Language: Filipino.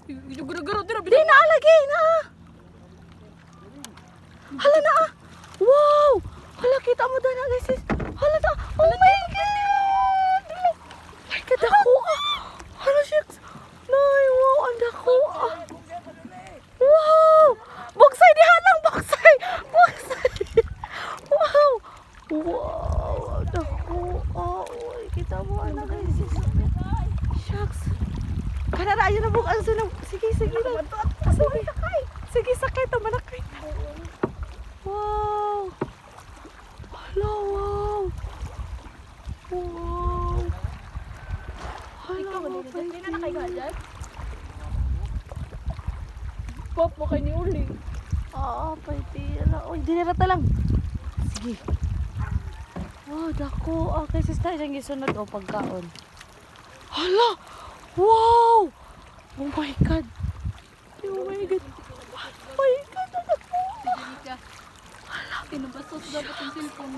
Garo-garo dira Di na lagi na. Hala na. Wow! Hala kita mo dana guys. Hala na. Oh my god. Ay kadako. Hala shucks. Nay, wow, ang dako. Wow! Boksay di hanang boksay. Boksay. Wow. Wow, ang dako. Oh, kita mo ana guys. Shucks. Kana ra yun na bukan sa sige sige na. Sige sakay. Sige sakay ta manakay. Wow. Hello, wow. Wow. Hello, Hindi na nakaigalan. Pop mo kay ni Uli. pwede na. Uy, dinirata lang. Sige. Wow, dako. Okay, sister, isang gisunod o pagkaon. Hala! Wow! Oh my God. Oh my God. Oh my God, ang dako. Tinabastos dapat yung cellphone.